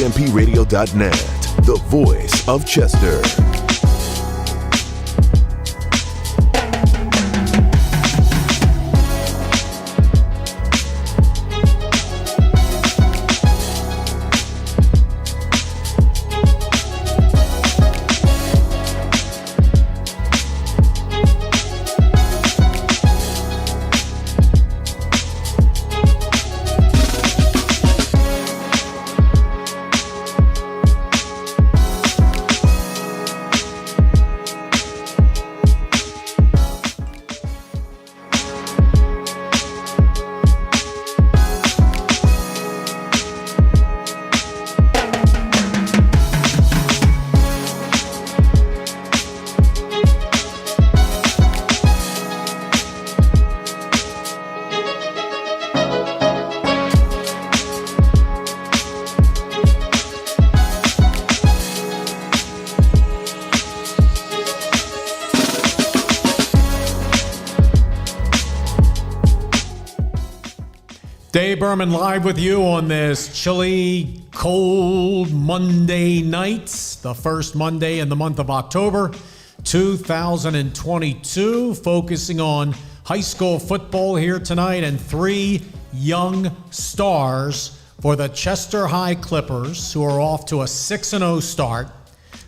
WCMPradio.net, the voice of Chester. Dave Burman live with you on this chilly, cold Monday night, the first Monday in the month of October, 2022, focusing on high school football here tonight and three young stars for the Chester High Clippers, who are off to a 6-0 start,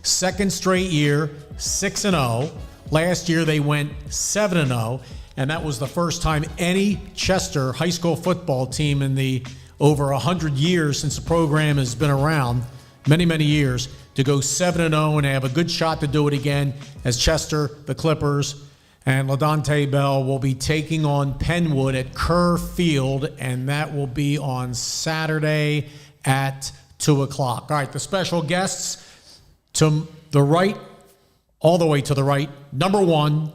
second straight year, 6-0. Last year they went 7-0. And that was the first time any Chester high school football team in the over 100 years since the program has been around, many, many years, to go 7-0 and have a good shot to do it again as Chester, the Clippers, and LaDonte Bell will be taking on Penwood at Kerr Field, and that will be on Saturday at 2 o'clock. All right, the special guests to the right, all the way to the right, number one,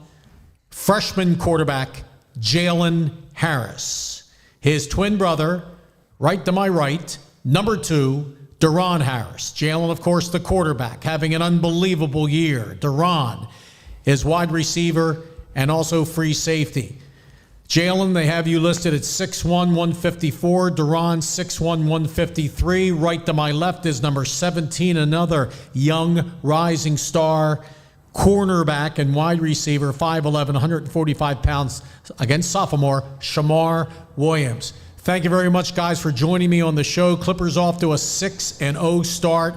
freshman quarterback Jalen Harris. His twin brother, right to my right, number two, Daron Harris. Jalen, of course, the quarterback, having an unbelievable year. Daron is wide receiver and also free safety. Jalen, they have you listed at 6'1", 154. Daron, 6'1", 153. Right to my left is number 17, another young rising star cornerback and wide receiver, 5'11", 145 pounds, against sophomore Shamar Williams. Thank you very much, guys, for joining me on the show. Clippers off to a 6-0 start,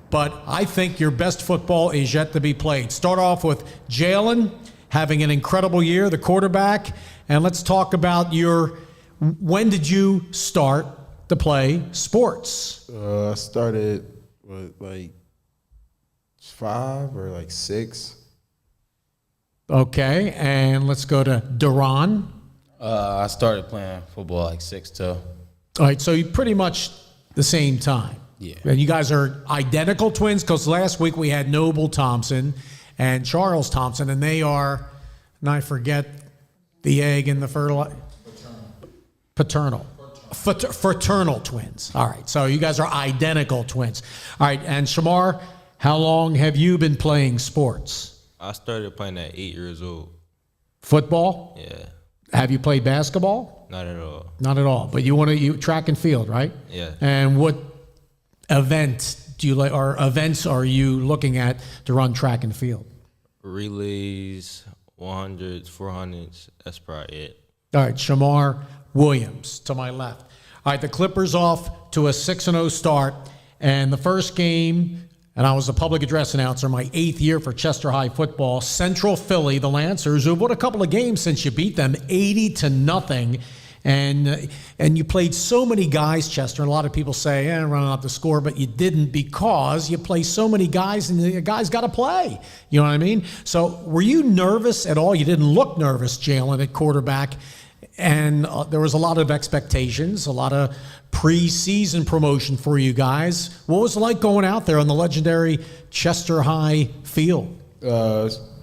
but I think your best football is yet to be played. Start off with Jalen having an incredible year, the quarterback, and let's talk about when did you start to play sports? I started with 5 or 6. Okay, and let's go to Daron. I started playing football 6 too. All right, so you pretty much the same time. Yeah. And you guys are identical twins because last week we had Noble Thompson and Charles Thompson, and they are, and I forget the egg and the fraternal twins. All right, so you guys are identical twins. All right, and Shamar, how long have you been playing sports? I started playing at 8 years old. Football? Yeah. Have you played basketball? Not at all. Not at all. But you track and field, right? Yeah. And what event do you like, or events are you looking at to run track and field? Relays, 100s, 400s. That's probably it. All right, Shamar Williams to my left. All right, the Clippers off to a 6-0 start, and the first game. And I was a public address announcer my 8th year for Chester High football. Central Philly, the Lancers, who've won a couple of games since you beat them, 80-0. And you played so many guys, Chester. And a lot of people say, running out the score, but you didn't because you play so many guys, and the guys got to play. You know what I mean? So were you nervous at all? You didn't look nervous, Jalen, at quarterback. And there was a lot of expectations, a lot of preseason promotion for you guys. What was it like going out there on the legendary Chester High field?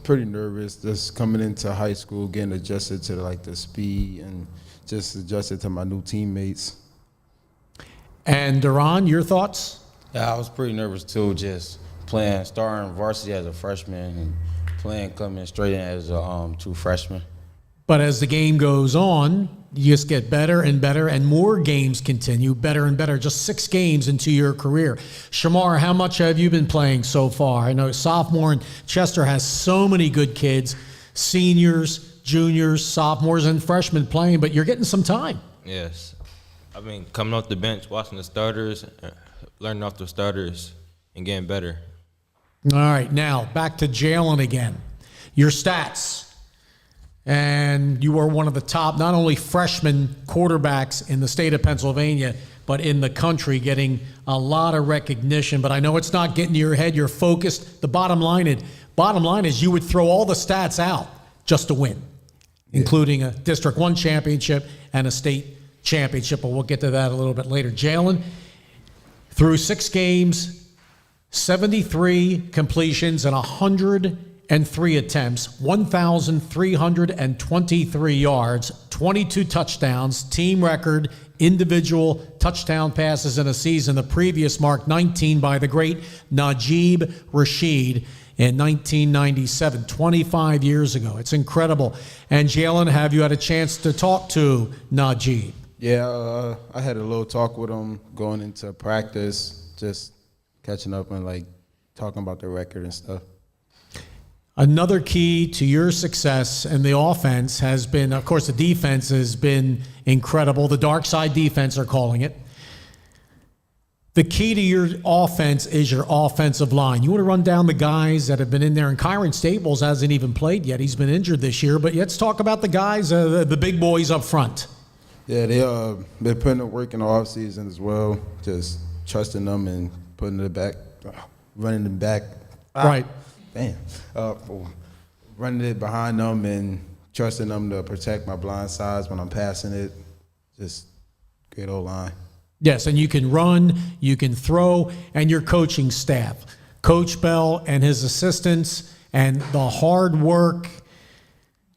Pretty nervous, just coming into high school, getting adjusted to the speed and just adjusted to my new teammates. And Daron, your thoughts? Yeah, I was pretty nervous too, just starting varsity as a freshman and coming straight in as a true freshman. But as the game goes on, you just get better and better, and more games continue, better and better. Just 6 games into your career. Shamar, how much have you been playing so far? I know sophomore and Chester has so many good kids, seniors, juniors, sophomores, and freshmen playing, but you're getting some time. Yes. I mean, coming off the bench, watching the starters, learning off the starters, and getting better. All right, now back to Jalen again. Your stats. And you were one of the top, not only freshman quarterbacks in the state of Pennsylvania, but in the country, getting a lot of recognition. But I know it's not getting to your head. You're focused. The bottom line is you would throw all the stats out just to win, including a District 1 championship and a state championship. But we'll get to that a little bit later. Jalen, through 6 games, 73 completions and 103 attempts, 1,323 yards, 22 touchdowns, team record, individual touchdown passes in a season. The previous mark, 19 by the great Najib Rashid in 1997, 25 years ago. It's incredible. And Jalen, have you had a chance to talk to Najib? Yeah, I had a little talk with him going into practice, just catching up and like talking about the record and stuff. Another key to your success in the offense has been, of course, the defense has been incredible. The dark side defense are calling it. The key to your offense is your offensive line. You want to run down the guys that have been in there, and Kyron Staples hasn't even played yet. He's been injured this year, but let's talk about the guys, the big boys up front. Yeah, they've been putting in work in the offseason as well, just trusting them and putting it back, running them back. Right. Running it behind them and trusting them to protect my blind sides when I'm passing it. Just great old line. Yes, and you can run, you can throw, and your coaching staff, Coach Bell and his assistants, and the hard work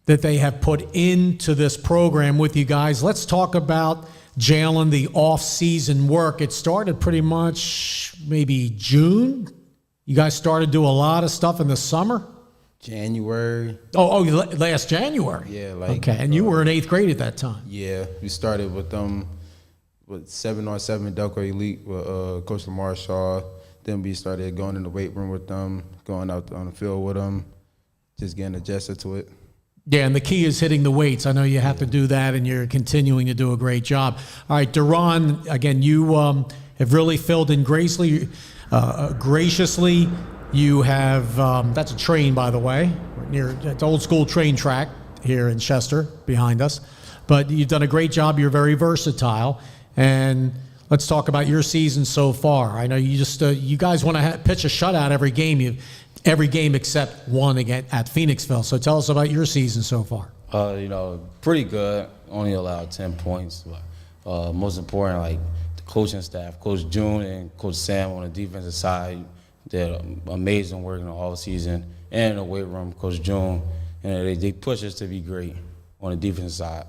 that they have put into this program with you guys. Let's talk about Jalen, the off-season work. It started pretty much maybe June. You guys started to do a lot of stuff in the summer? January. Last January. Yeah, like. Okay, and you were in 8th grade at that time. Yeah, we started with them with 7-on-7 Delco Elite with Coach Lamar Shaw. Then we started going in the weight room with them, going out on the field with them, just getting adjusted to it. Yeah, and the key is hitting the weights. I know you have to do that, and you're continuing to do a great job. All right, Daron, again, you have really filled in graciously. You have, that's a train, by the way, it's old school train track here in Chester behind us. But you've done a great job. You're very versatile. And let's talk about your season so far. I know you just, you guys want to pitch a shutout every game. Every game except one again at Phoenixville. So tell us about your season so far. Pretty good. Only allowed 10 points. But most important, like the coaching staff, Coach June and Coach Sam on the defensive side did amazing work in the off season, and in the weight room, Coach June, and they push us to be great on the defensive side.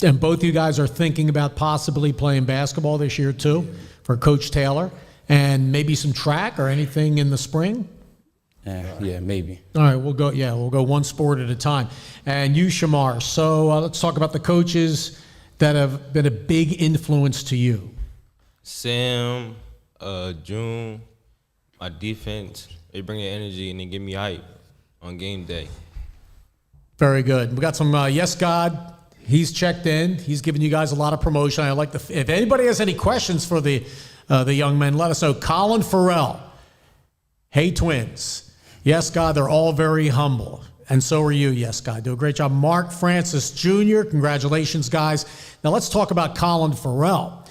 And both you guys are thinking about possibly playing basketball this year too, for Coach Taylor, and maybe some track or anything in the spring. Yeah, maybe. All right, we'll go one sport at a time. And you, Shamar, so let's talk about the coaches that have been a big influence to you. Sam, June, my defense, they bring the energy and they give me hype on game day. Very good. We got some Yes God. He's checked in. He's giving you guys a lot of promotion. I like if anybody has any questions for the young men, let us know. Colin Farrell. Hey, twins. Yes, God, they're all very humble. And so are you, Yes, God. Do a great job. Mark Francis Jr., congratulations, guys. Now let's talk about Colin Farrell.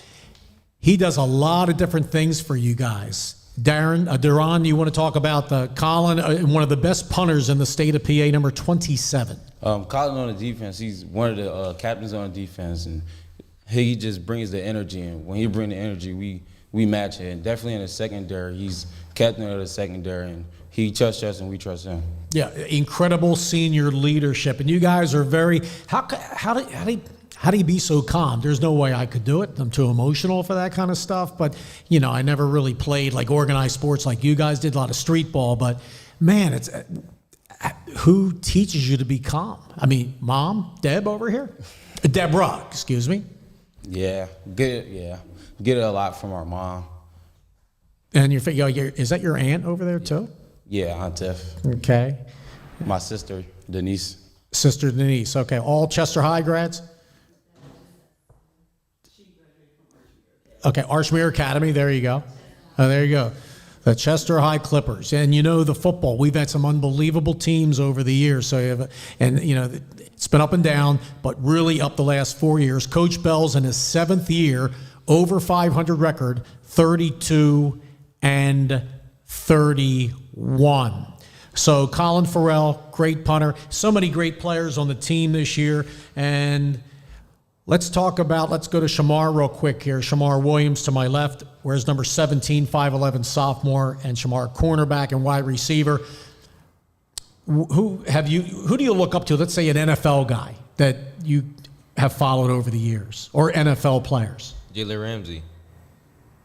He does a lot of different things for you guys. Daron, you want to talk about Colin, one of the best punters in the state of PA, number 27. Colin on the defense, he's one of the captains on the defense, and he just brings the energy. And when he brings the energy, we match it. And definitely in the secondary, he's captain of the secondary, and he trusts us and we trust him. Yeah, incredible senior leadership. And you guys are very, how do you be so calm? There's no way I could do it. I'm too emotional for that kind of stuff. But, I never really played like organized sports like you guys did, a lot of street ball. But, man, Who teaches you to be calm? I mean, Mom, Deb over here? Deborah, excuse me. Yeah, get it a lot from our mom. And is that your aunt over there too? Yeah, Aunt Tiff. Okay. My sister, Denise. Sister Denise. Okay. All Chester High grads? Okay. Archmere Academy. There you go. Oh, there you go. The Chester High Clippers. And the football. We've had some unbelievable teams over the years. So it's been up and down, but really up the last 4 years. Coach Bell's in his 7th year, over 500 record, 32-31. So Colin Farrell, great punter. So many great players on the team this year. And let's go to Shamar real quick here. Shamar Williams to my left, wears number 17, 5'11", sophomore, and Shamar cornerback and wide receiver. Who do you look up to? Let's say an NFL guy that you have followed over the years, or NFL players. Jalen Ramsey.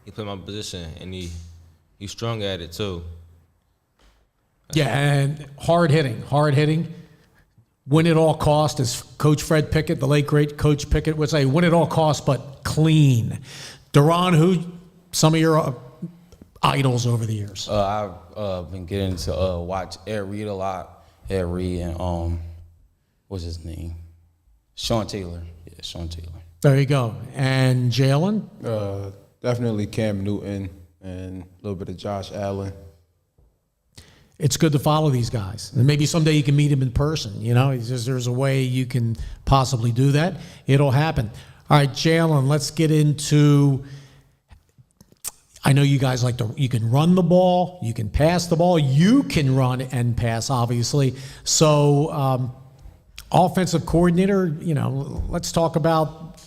He played my position, and he's strong at it too. Yeah, and hard hitting. Win at all cost, as Coach Fred Pickett, the late great Coach Pickett would say, win at all cost, but clean. Daron, who some of your idols over the years? I've been getting to watch Ed Reed a lot. Ed Reed and what's his name? Sean Taylor. Yeah, Sean Taylor. There you go. And Jalen? Definitely Cam Newton and a little bit of Josh Allen. It's good to follow these guys. And maybe someday you can meet him in person. There's a way you can possibly do that. It'll happen. All right, Jalen, let's get into, I know you guys you can run the ball, you can pass the ball, you can run and pass, obviously. So, offensive coordinator, let's talk about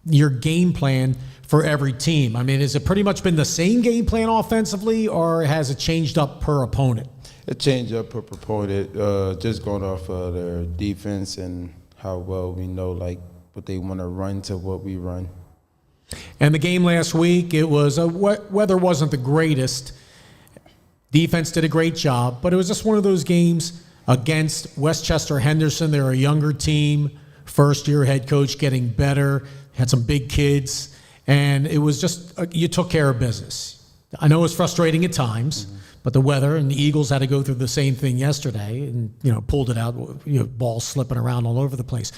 your game plan for every team. I mean, has it pretty much been the same game plan offensively, or has it changed up per opponent? It changed up per opponent, just going off of their defense and how well we know, what they want to run to what we run. And the game last week, it was weather wasn't the greatest. Defense did a great job, but it was just one of those games against Westchester Henderson. They're a younger team, first-year head coach getting better, had some big kids. And it was just, you took care of business. I know it was frustrating at times, but the weather, and the Eagles had to go through the same thing yesterday and, pulled it out, balls slipping around all over the place.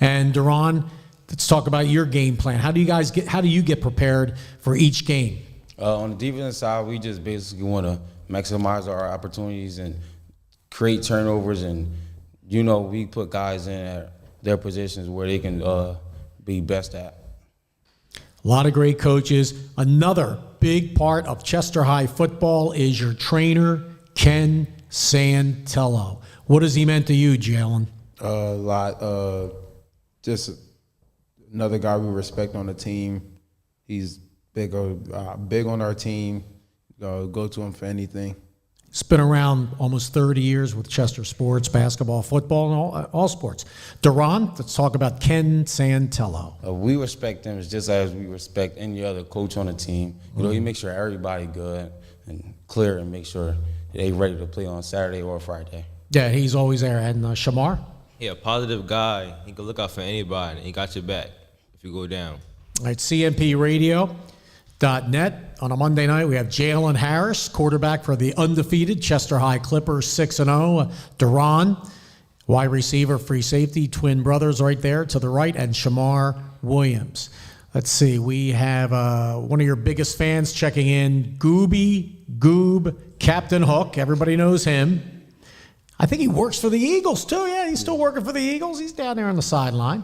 And Daron, let's talk about your game plan. How do you get prepared for each game? On the defensive side, we just basically want to maximize our opportunities and create turnovers. And, we put guys in at their positions where they can be best at. A lot of great coaches. Another big part of Chester High football is your trainer, Ken Santello. What has he meant to you, Jalen? A lot. Just another guy we respect on the team. He's big on our team. Go to him for anything. He's been around almost 30 years with Chester sports, basketball, football, and all sports. Daron, let's talk about Ken Santello. We respect him just as we respect any other coach on the team. He makes sure everybody good and clear and make sure they ready to play on Saturday or Friday. Yeah, he's always there. And Shamar? Yeah, positive guy. He can look out for anybody, and he got your back if you go down. All right, CMPRadio.net. On a Monday night, we have Jalen Harris, quarterback for the undefeated Chester High Clippers, 6-0. Daron, wide receiver, free safety, twin brothers right there to the right, and Shamar Williams. Let's see, we have one of your biggest fans checking in, Goob, Captain Hook. Everybody knows him. I think he works for the Eagles, too. Yeah, he's still working for the Eagles. He's down there on the sideline.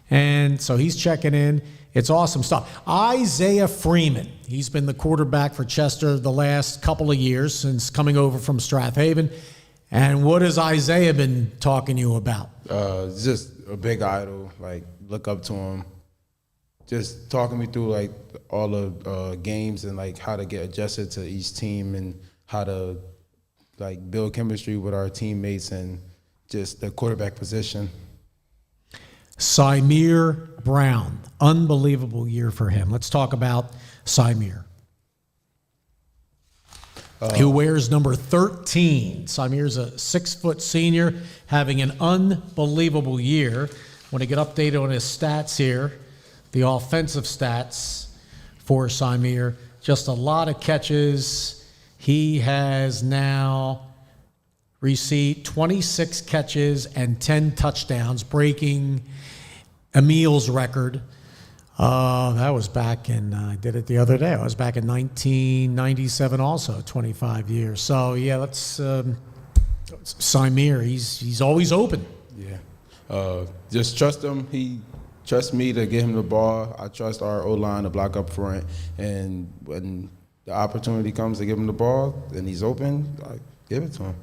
And so he's checking in. It's awesome stuff. Isaiah Freeman, he's been the quarterback for Chester the last couple of years since coming over from Strathaven. And what has Isaiah been talking to you about? Just a big idol, look up to him. Just talking me through, all the games and, how to get adjusted to each team and how to, build chemistry with our teammates and just the quarterback position. Symir Brown, unbelievable year for him. Let's talk about Symir. who wears number 13. Samir's a 6-foot senior, having an unbelievable year. Want to get updated on his stats here, the offensive stats for Samir. Just a lot of catches. He has now received 26 catches and 10 touchdowns, breaking Emil's record. That was back in, I did it the other day. I was back in 1997 also, 25 years. So, yeah, that's Samir. He's always open. Yeah. Just trust him. He trusts me to get him the ball. I trust our O-line to block up front. And when the opportunity comes to give him the ball and he's open, I give it to him.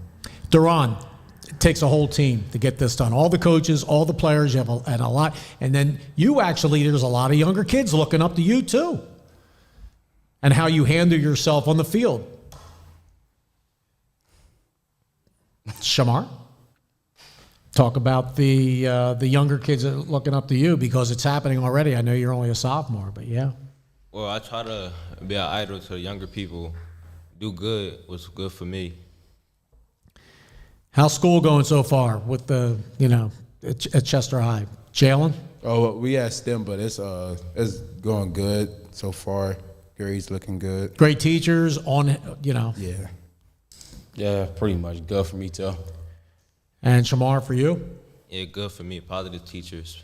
Daron, it takes a whole team to get this done. All the coaches, all the players, you have a lot. And then you actually, there's a lot of younger kids looking up to you too. And how you handle yourself on the field. Shamar, talk about the younger kids that are looking up to you, because it's happening already. I know you're only a sophomore, but yeah. Well, I try to be an idol to the younger people. Do good what's good for me. How's school going so far with the, at Chester High? Jalen? Oh, we asked them, but it's going good so far. Grades looking good. Great teachers Yeah. Yeah, pretty much. Good for me, too. And Shamar, for you? Yeah, good for me. Positive teachers.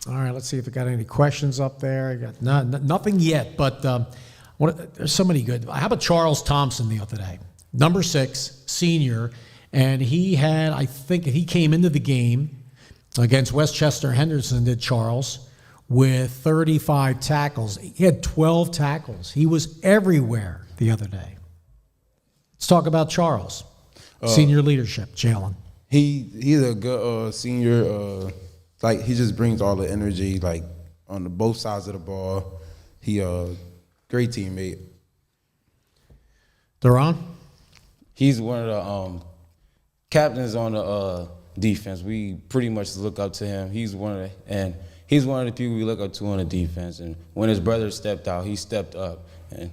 All right, let's see if we got any questions up there. I got nothing yet, but there's so many good. How about Charles Thompson the other day? Number 6, senior. And he had, I think he came into the game against Westchester Henderson, did Charles, with 35 tackles. He had 12 tackles. He was everywhere the other day. Let's talk about Charles. Senior leadership, Jalen. He's a good senior. He just brings all the energy, on both sides of the ball. He great teammate. Daron? He's one of the captains on the defense. We pretty much look up to him. He's one of the people we look up to on the defense. And when his brother stepped out, he stepped up and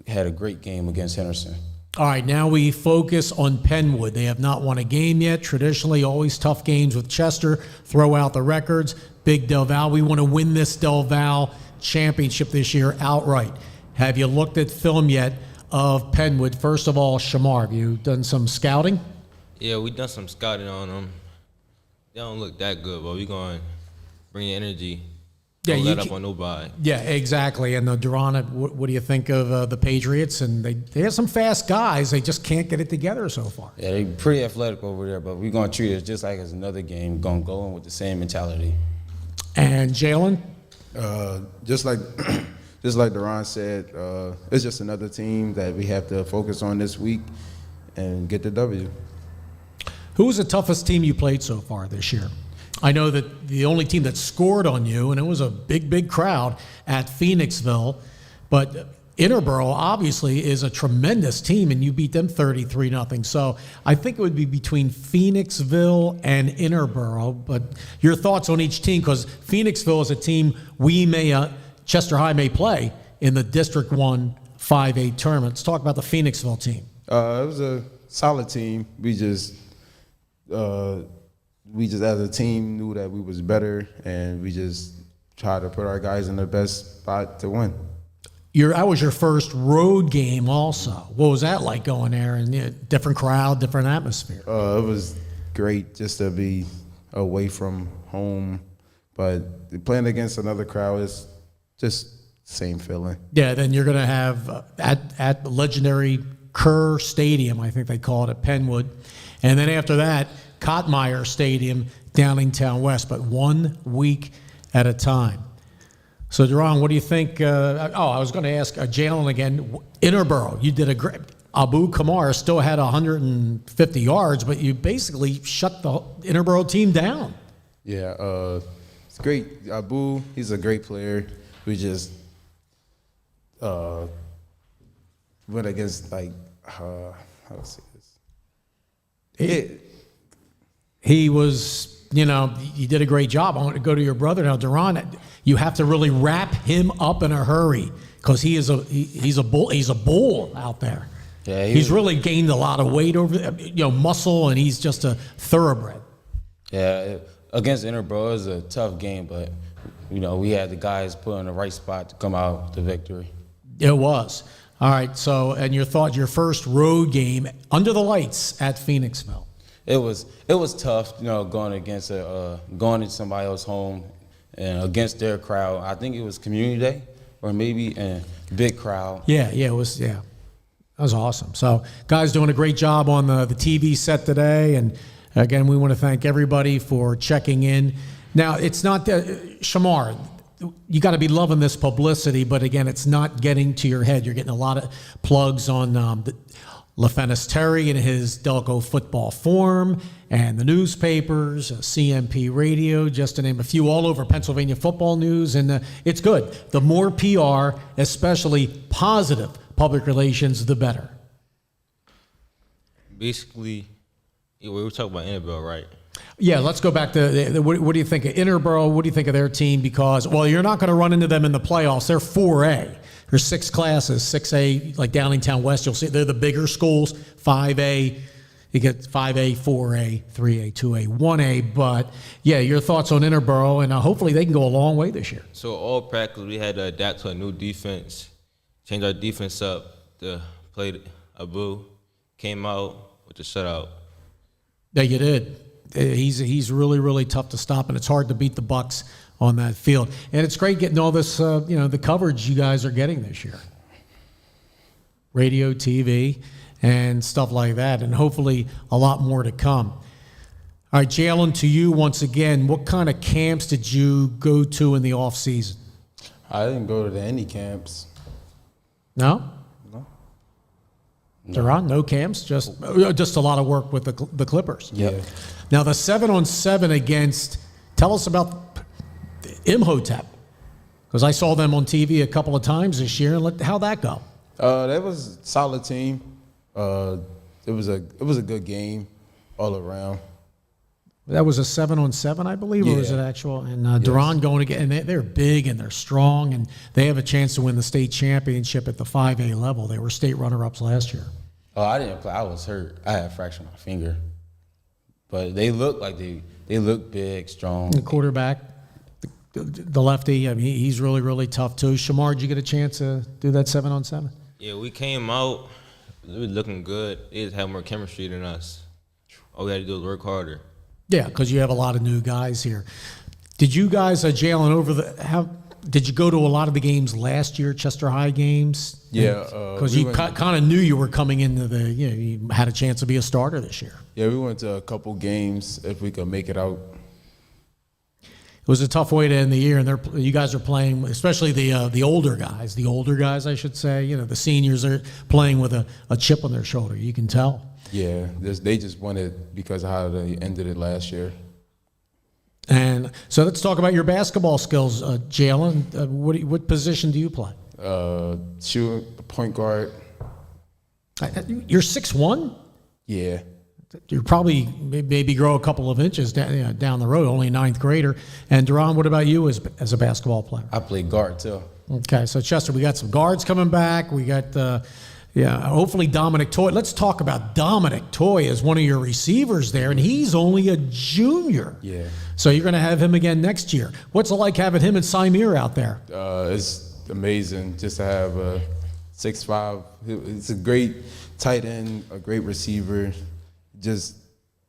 had a great game against Henderson. All right, now we focus on Penwood. They have not won a game yet. Traditionally, always tough games with Chester. Throw out the records. Big Del Val. We want to win this Del Val championship this year outright. Have you looked at film yet of Penwood? First of all, Shamar, have you done some scouting? Yeah, we done some scouting on them. They don't look that good, but we going to bring the energy. Don't let up on nobody. Yeah, exactly. And Daron, what do you think of the Patriots? And they have some fast guys. They just can't get it together so far. Yeah, they're pretty athletic over there, but we're going to treat it just like it's another game. We're going to go in with the same mentality. And Jalen? Just like Daron said, it's just another team that we have to focus on this week and get the W. Who was the toughest team you played so far this year? I know that the only team that scored on you, and it was a big crowd at Phoenixville, but Interboro obviously is a tremendous team, and you beat them 33-0. So I think it would be between Phoenixville and Interboro. But your thoughts on each team, because Phoenixville is a team Chester High may play in the District 1 5A tournament. Let's talk about the Phoenixville team. It was a solid team. We just as a team knew that we was better, and we just tried to put our guys in the best spot to win. That was your first road game also. What was that like going there? And different crowd, different atmosphere. It was great just to be away from home, but playing against another crowd is just same feeling. Yeah, then you're going to have at the legendary Kerr Stadium, I think they call it, at Penwood. And then after that, Kottmeyer Stadium down in Town West, but 1 week at a time. So, Daron, what do you think? I was going to ask Jalen again. Interboro, you did a great. Abu Kamar still had 150 yards, but you basically shut the Interboro team down. Yeah, it's great. Abu, he's a great player. We just went against, how to say this? He was, you did a great job. I want to go to your brother now, Daron. You have to really wrap him up in a hurry because he's a bull out there. Yeah, he's really gained a lot of weight over, muscle, and he's just a thoroughbred. Yeah, against Interboro, it was a tough game, but, we had the guys put in the right spot to come out with the victory. It was. All right, so, and your first road game under the lights at Phoenixville. It was tough, going into somebody else's home and against their crowd. I think it was Community Day or maybe a big crowd. Yeah, it was. Yeah, that was awesome. So, guys, doing a great job on the TV set today, and again, we want to thank everybody for checking in. Now, it's not Shamar. You got to be loving this publicity, but again, it's not getting to your head. You're getting a lot of plugs on LaFennis Terry and his Delco football forum and the newspapers, CMP radio, just to name a few, all over Pennsylvania football news, and it's good. The more PR, especially positive public relations, the better. Basically, we were talking about Annabelle, right? Yeah, let's go back to what do you think of Interboro? What do you think of their team? Because, you're not going to run into them in the playoffs. They're 4A. There's 6 classes, 6A, like Downingtown West. You'll see they're the bigger schools. 5A, you get 5A, 4A, 3A, 2A, 1A. But, yeah, your thoughts on Interboro, and hopefully they can go a long way this year. So all practice, we had to adapt to a new defense, change our defense up to play Abu. Came out with the shutout. Yeah, you did. He's really, really tough to stop, and it's hard to beat the Bucks on that field. And it's great getting all this, the coverage you guys are getting this year. Radio, TV, and stuff like that, and hopefully a lot more to come. All right, Jalen, to you once again, what kind of camps did you go to in the off season? I didn't go to any camps. No? No. Daron, no camps, just a lot of work with the Clippers. Yeah. Now the 7-on-7 against. Tell us about Imhotep, because I saw them on TV a couple of times this year. And how'd that go? That was a solid team. It was a good game all around. That was a 7-on-7, I believe, or was it actual? And Daron Yes. going again, and they're big and they're strong, and they have a chance to win the state championship at the 5A level. They were state runner-ups last year. Oh, I didn't play. I was hurt. I had a fracture in my finger. But they look like they look big, strong. The quarterback, the lefty, I mean, he's really, really tough too. Shamar, did you get a chance to do that 7-on-7? Yeah, we came out, we were looking good. They just had more chemistry than us. All we had to do was work harder. Yeah, because you have a lot of new guys here. Did you guys, Jalen, did you go to a lot of the games last year, Chester High games? Yeah. Because you kind of knew you were coming into you had a chance to be a starter this year. Yeah, we went to a couple games if we could make it out. It was a tough way to end the year, and you guys are playing, especially the older guys, I should say. The seniors are playing with a chip on their shoulder. You can tell. Yeah, they just won it because of how they ended it last year. And so let's talk about your basketball skills, Jalen. What position do you play? Shooting, point guard. You're 6'1"? Yeah. You're probably maybe grow a couple of inches down the road, only a ninth grader. And Daron, what about you as a basketball player? I played guard too. Okay, so Chester, we got some guards coming back. We got, hopefully Dominic Toy. Let's talk about Dominic Toy as one of your receivers there, and he's only a junior. Yeah. So you're going to have him again next year. What's it like having him and Simir out there? It's amazing just to have a 6'5". It's a great tight end, a great receiver. Just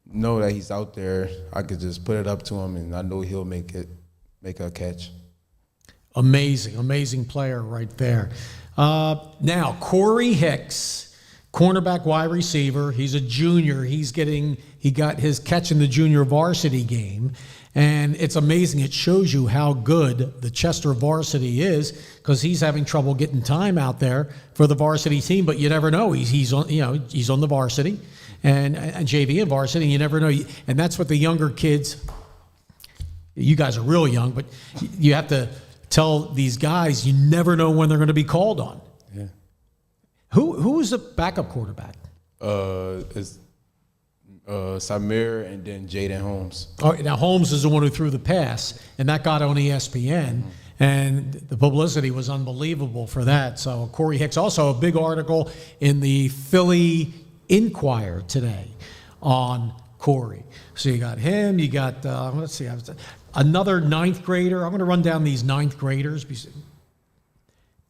know that he's out there. I could just put it up to him, and I know he'll make a catch. Amazing player right there. Now, Corey Hicks, cornerback wide receiver. He's a junior. He got his catch in the junior varsity game. And it's amazing. It shows you how good the Chester varsity is, because he's having trouble getting time out there for the varsity team. But you never know. He's on the varsity and JV and varsity. And you never know. And that's what the younger kids. You guys are real young, but you have to tell these guys you never know when they're going to be called on. Yeah. Who is the backup quarterback? It's Samir and then Jaden Holmes. All right, now Holmes is the one who threw the pass, and that got on ESPN. And the publicity was unbelievable for that. So Corey Hicks, also a big article in the Philly Inquirer today on Corey. So you got him, you got, let's see, another ninth grader. I'm going to run down these ninth graders.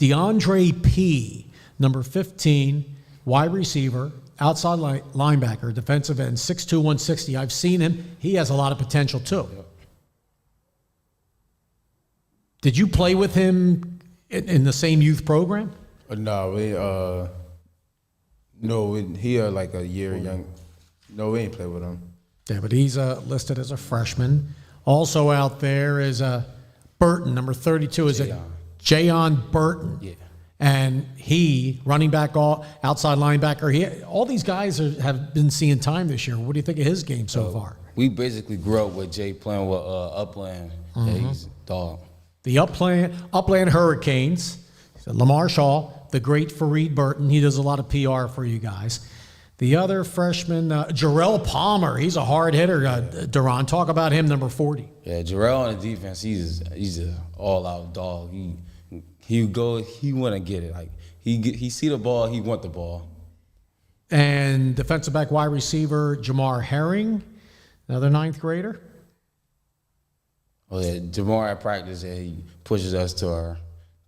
DeAndre P., number 15, wide receiver, outside linebacker, defensive end, 6'2", 160. I've seen him. He has a lot of potential too. Yep. Did you play with him in the same youth program? No, he like a year young. No, we ain't play with him. Yeah, but he's listed as a freshman. Also out there is Burton, number 32, is Jayon Burton. Yeah. And he, running back, outside linebacker, all these guys have been seeing time this year. What do you think of his game so far? We basically grew up with Jay playing with Upland. Mm-hmm. Yeah, he's a dog. The Upland Hurricanes, Lamar Shaw, the great Fareed Burton. He does a lot of PR for you guys. The other freshman, Jarrell Palmer, he's a hard hitter. Daron, talk about him, number 40. Yeah, Jarrell on the defense, he's an all-out dog. He want to get it. Like he see the ball, he want the ball. And defensive back, wide receiver, Jamar Herring, another ninth grader. Oh yeah, Jamar at practice, he pushes us to our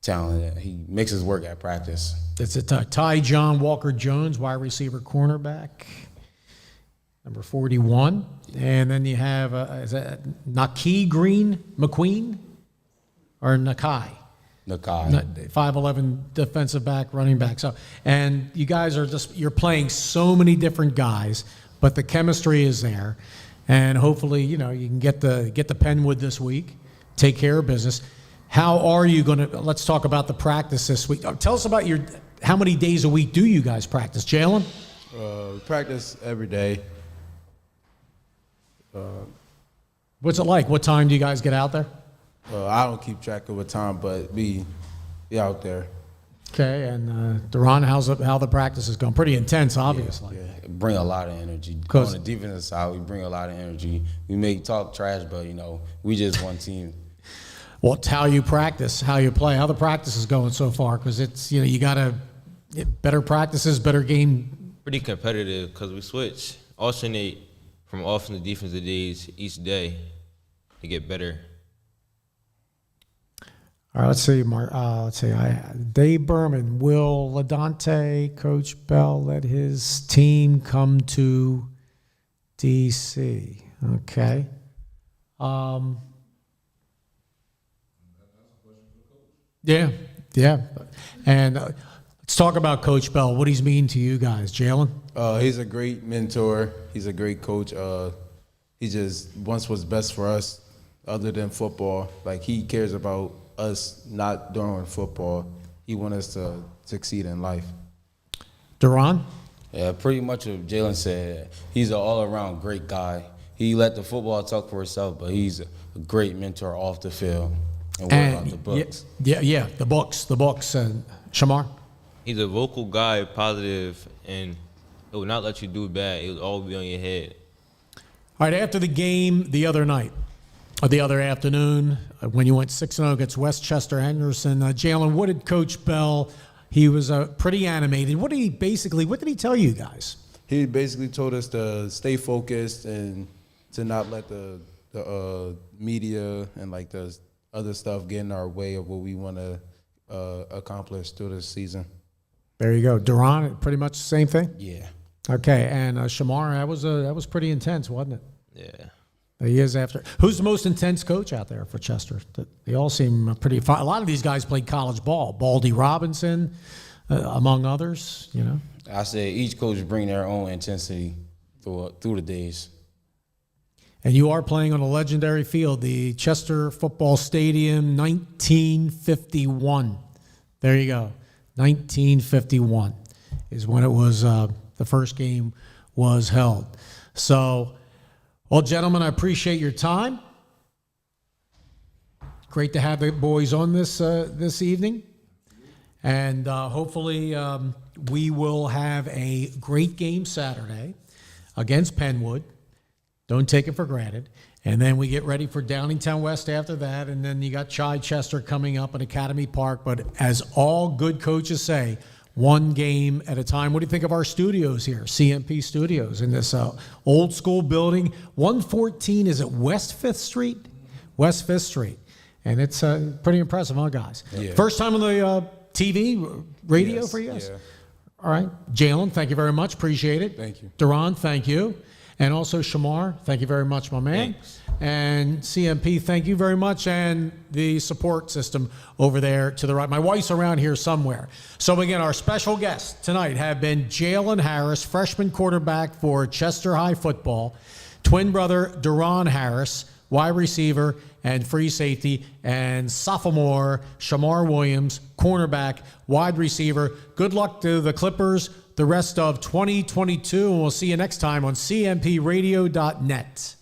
talent. He makes us work at practice. It's a Ty John Walker Jones, wide receiver, cornerback, number 41. And then you have is that Nakai McQueen or Nakai? Nakai. 5'11" defensive back, running back. So, and you guys are you're playing so many different guys, but the chemistry is there. And hopefully, you can get the Penwood this week, take care of business. How are you going to? Let's talk about the practice this week. Tell us about how many days a week do you guys practice, Jalen? We practice every day. What's it like? What time do you guys get out there? I don't keep track of what time, but we out there. Okay, and Daron, how the practice is going? Pretty intense, obviously. Yeah. Bring a lot of energy. On the defensive side, we bring a lot of energy. We may talk trash, but we just one team. Well, it's how you practice, how you play, how the practice is going so far, because it's you got to better practices, better game. Pretty competitive because we alternate from offense to defensive days each day to get better. All right, let's see. Dave Burman, will Ladante, Coach Bell, let his team come to DC? Okay. Yeah. And let's talk about Coach Bell, what he's mean to you guys. Jalen? He's a great mentor. He's a great coach. He just wants what's best for us other than football. Like, he cares about us not doing football. He wants us to succeed in life. Daron? Yeah, pretty much what Jalen said. He's an all-around great guy. He let the football talk for itself, but he's a great mentor off the field. And what about the books? Yeah, the books. And Shamar? He's a vocal guy, positive, and it will not let you do bad. It will all be on your head. All right, after the game the other night, or the other afternoon, when you went 6-0 against Westchester Henderson, Jalen, what did Coach Bell? He was pretty animated. What did he tell you guys? He basically told us to stay focused and to not let the media and like the other stuff get in our way of what we want to accomplish through this season. There you go. Daron, pretty much the same thing? Yeah. Okay, and Shamar, that was pretty intense, wasn't it? Yeah. He is after. Who's the most intense coach out there for Chester? They all seem pretty fun. A lot of these guys played college ball. Baldy Robinson, among others, I say each coach bring their own intensity through the days. And you are playing on a legendary field, the Chester Football Stadium, 1951. There you go. 1951 is when it was the first game was held. So, well, gentlemen, I appreciate your time. Great to have the boys on this evening. And hopefully we will have a great game Saturday against Penwood. Don't take it for granted. And then we get ready for Downingtown West after that, and then you got Chichester coming up in Academy Park. But as all good coaches say, one game at a time. What do you think of our studios here, CMP Studios, in this old school building? 114, is it West 5th Street? West 5th Street. And it's pretty impressive, huh, guys? Yeah. First time on the TV, radio for you guys? Yeah. All right. Jalen, thank you very much. Appreciate it. Thank you. Daron, thank you. And also Shamar, thank you very much, my man. Thanks. And CMP, thank you very much. And the support system over there to the right. My wife's around here somewhere. So again, our special guests tonight have been Jalen Harris, freshman quarterback for Chester High football, twin brother Daron Harris, wide receiver and free safety, and sophomore Shamar Williams, cornerback, wide receiver. Good luck to the Clippers the rest of 2022, and we'll see you next time on cmpradio.net.